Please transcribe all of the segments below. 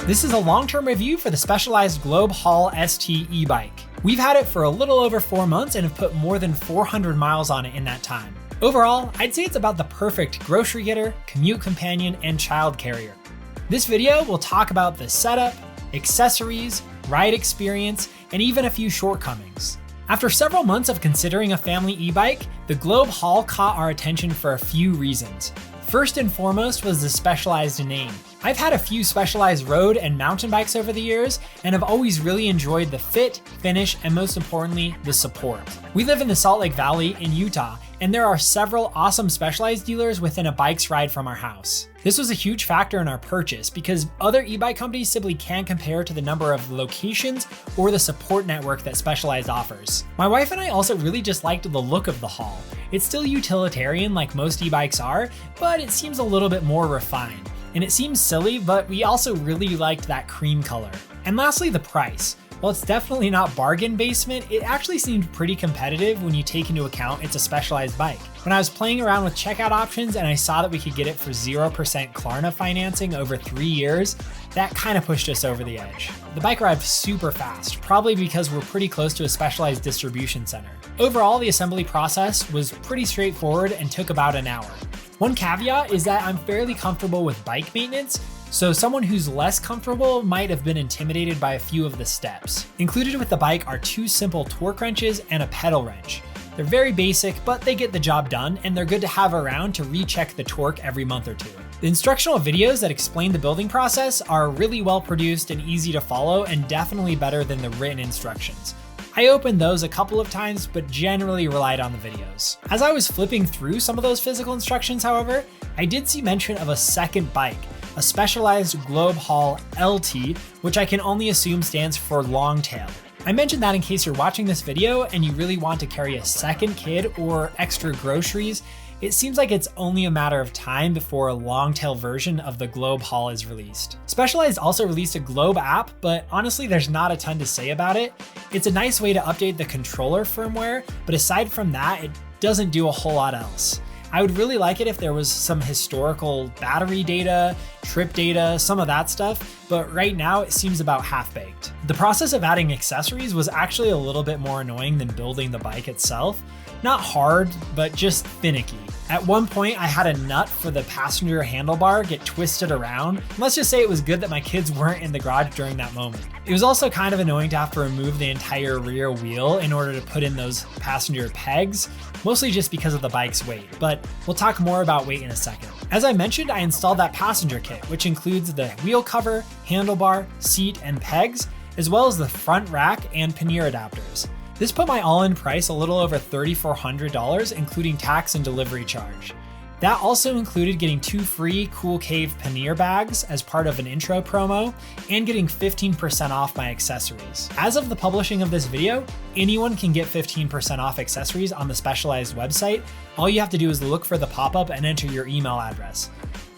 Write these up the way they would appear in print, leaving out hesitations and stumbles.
This is a long-term review for the Specialized Globe Haul ST e-bike. We've had it for a little over 4 months and have put more than 400 miles on it in that time. Overall, I'd say it's about the perfect grocery getter, commute companion, and child carrier. This video will talk about the setup, accessories, ride experience, and even a few shortcomings. After several months of considering a family e-bike, the Globe Haul caught our attention for a few reasons. First and foremost was the Specialized name. I've had a few Specialized road and mountain bikes over the years and have always really enjoyed the fit, finish, and most importantly, the support. We live in the Salt Lake Valley in Utah, and there are several awesome Specialized dealers within a bike's ride from our house. This was a huge factor in our purchase because other e-bike companies simply can't compare to the number of locations or the support network that Specialized offers. My wife and I also really just liked the look of the Haul. It's still utilitarian like most e-bikes are, but it seems a little bit more refined. And it seems silly, but we also really liked that cream color. And lastly, the price. While it's definitely not bargain basement, it actually seemed pretty competitive when you take into account it's a Specialized bike. When I was playing around with checkout options and I saw that we could get it for 0% Klarna financing over 3 years, that kind of pushed us over the edge. The bike arrived super fast, probably because we're pretty close to a Specialized distribution center. Overall, the assembly process was pretty straightforward and took about an hour. One caveat is that I'm fairly comfortable with bike maintenance, so someone who's less comfortable might have been intimidated by a few of the steps. Included with the bike are 2 simple torque wrenches and a pedal wrench. They're very basic, but they get the job done, and they're good to have around to recheck the torque every month or two. The instructional videos that explain the building process are really well produced and easy to follow, and definitely better than the written instructions. I opened those a couple of times, but generally relied on the videos. As I was flipping through some of those physical instructions, however, I did see mention of a second bike, a Specialized Globe Haul LT, which I can only assume stands for long tail. I mentioned that in case you're watching this video and you really want to carry a second kid or extra groceries. It seems like it's only a matter of time before a long-tail version of the Globe Haul is released. Specialized also released a Globe app, but honestly there's not a ton to say about it. It's a nice way to update the controller firmware, but aside from that, it doesn't do a whole lot else. I would really like it if there was some historical battery data, trip data, some of that stuff, but right now it seems about half-baked. The process of adding accessories was actually a little bit more annoying than building the bike itself. Not hard, but just finicky. At one point, I had a nut for the passenger handlebar get twisted around. Let's just say it was good that my kids weren't in the garage during that moment. It was also kind of annoying to have to remove the entire rear wheel in order to put in those passenger pegs, mostly just because of the bike's weight, but we'll talk more about weight in a second. As I mentioned, I installed that passenger kit, which includes the wheel cover, handlebar, seat, and pegs, as well as the front rack and pannier adapters. This put my all-in price a little over $3,400, including tax and delivery charge. That also included getting 2 free Cool Cave pannier bags as part of an intro promo, and getting 15% off my accessories. As of the publishing of this video, anyone can get 15% off accessories on the Specialized website. All you have to do is look for the pop-up and enter your email address,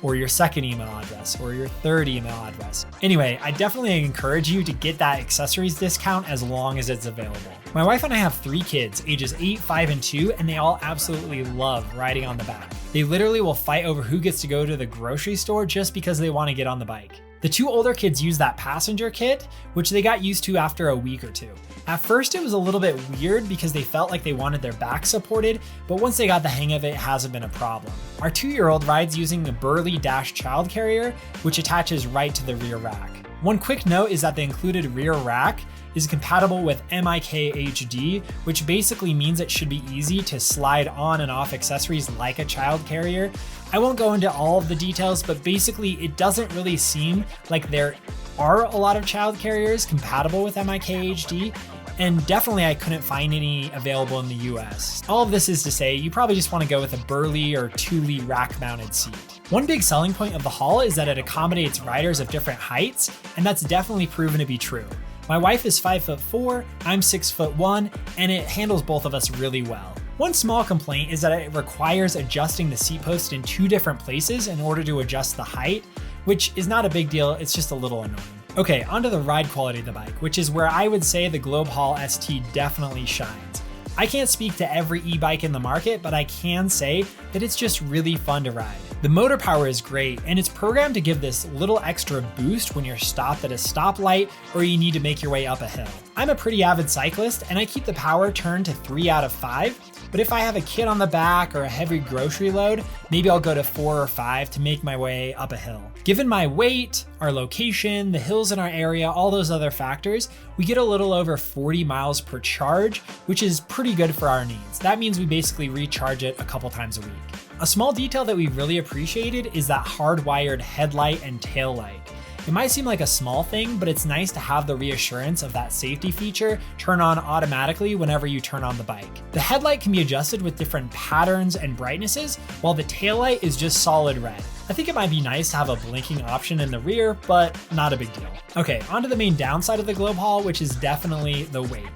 or your second email address, or your third email address. Anyway, I definitely encourage you to get that accessories discount as long as it's available. My wife and I have 3 kids, ages 8, 5, and 2, and they all absolutely love riding on the back. They literally will fight over who gets to go to the grocery store just because they want to get on the bike. The 2 older kids use that passenger kit, which they got used to after a week or 2. At first it was a little bit weird because they felt like they wanted their back supported, but once they got the hang of it, it hasn't been a problem. Our 2-year-old rides using a Burley Dash child carrier, which attaches right to the rear rack. One quick note is that the included rear rack is compatible with MIK HD, which basically means it should be easy to slide on and off accessories like a child carrier. I won't go into all of the details, but basically it doesn't really seem like there are a lot of child carriers compatible with MIK HD, and definitely I couldn't find any available in the US. All of this is to say, you probably just want to go with a Burley or Thule rack-mounted seat. One big selling point of the Haul is that it accommodates riders of different heights, and that's definitely proven to be true. My wife is 5'4", I'm 6'1", and it handles both of us really well. One small complaint is that it requires adjusting the seat post in 2 different places in order to adjust the height, which is not a big deal, it's just a little annoying. Okay, onto the ride quality of the bike, which is where I would say the Globe Haul ST definitely shines. I can't speak to every e-bike in the market, but I can say that it's just really fun to ride. The motor power is great, and it's programmed to give this little extra boost when you're stopped at a stoplight or you need to make your way up a hill. I'm a pretty avid cyclist, and I keep the power turned to 3 out of 5, but if I have a kid on the back or a heavy grocery load, maybe I'll go to 4 or 5 to make my way up a hill. Given my weight, our location, the hills in our area, all those other factors, we get a little over 40 miles per charge, which is pretty good for our needs. That means we basically recharge it a couple times a week. A small detail that we really appreciated is that hardwired headlight and tail light. It might seem like a small thing, but it's nice to have the reassurance of that safety feature turn on automatically whenever you turn on the bike. The headlight can be adjusted with different patterns and brightnesses, while the taillight is just solid red. I think it might be nice to have a blinking option in the rear, but not a big deal. Okay, onto the main downside of the Globe Haul, which is definitely the weight.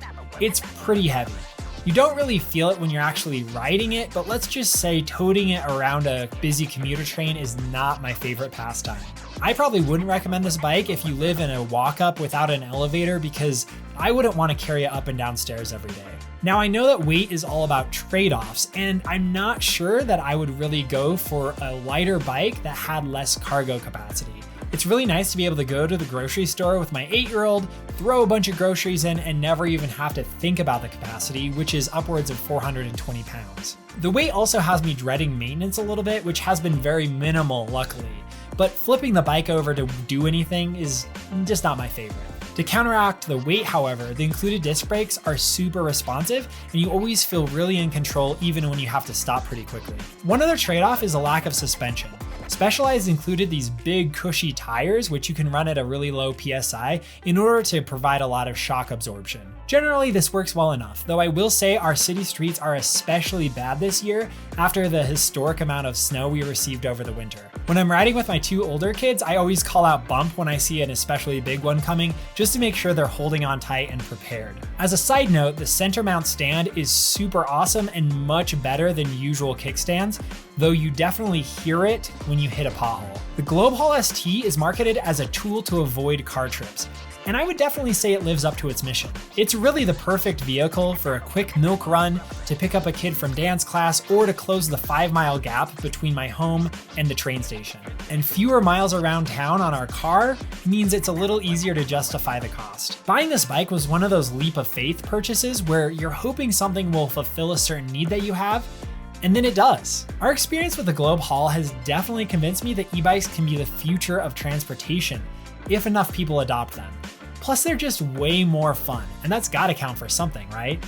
It's pretty heavy. You don't really feel it when you're actually riding it, but let's just say toting it around a busy commuter train is not my favorite pastime. I probably wouldn't recommend this bike if you live in a walk-up without an elevator, because I wouldn't want to carry it up and down stairs every day. Now, I know that weight is all about trade-offs, and I'm not sure that I would really go for a lighter bike that had less cargo capacity. It's really nice to be able to go to the grocery store with my 8-year-old, throw a bunch of groceries in, and never even have to think about the capacity, which is upwards of 420 pounds. The weight also has me dreading maintenance a little bit, which has been very minimal, luckily. But flipping the bike over to do anything is just not my favorite. To counteract the weight, however, the included disc brakes are super responsive, and you always feel really in control even when you have to stop pretty quickly. One other trade-off is a lack of suspension. Specialized included these big Cushy tires, which you can run at a really low PSI in order to provide a lot of shock absorption. Generally, this works well enough, though I will say our city streets are especially bad this year after the historic amount of snow we received over the winter. When I'm riding with my 2 older kids, I always call out bump when I see an especially big one coming, just to make sure they're holding on tight and prepared. As a side note, the center mount stand is super awesome and much better than Usual Kickstands, though you definitely hear it when you hit a pothole. The Globe Haul ST is marketed as a tool to avoid car trips, and I would definitely say it lives up to its mission. It's really the perfect vehicle for a quick milk run, to pick up a kid from dance class, or to close the 5-mile gap between my home and the train station. And fewer miles around town on our car means it's a little easier to justify the cost. Buying this bike was one of those leap of faith purchases where you're hoping something will fulfill a certain need that you have, and then it does. Our experience with the Globe Haul has definitely convinced me that e-bikes can be the future of transportation, if enough people adopt them. Plus, they're just way more fun, and that's gotta count for something, right?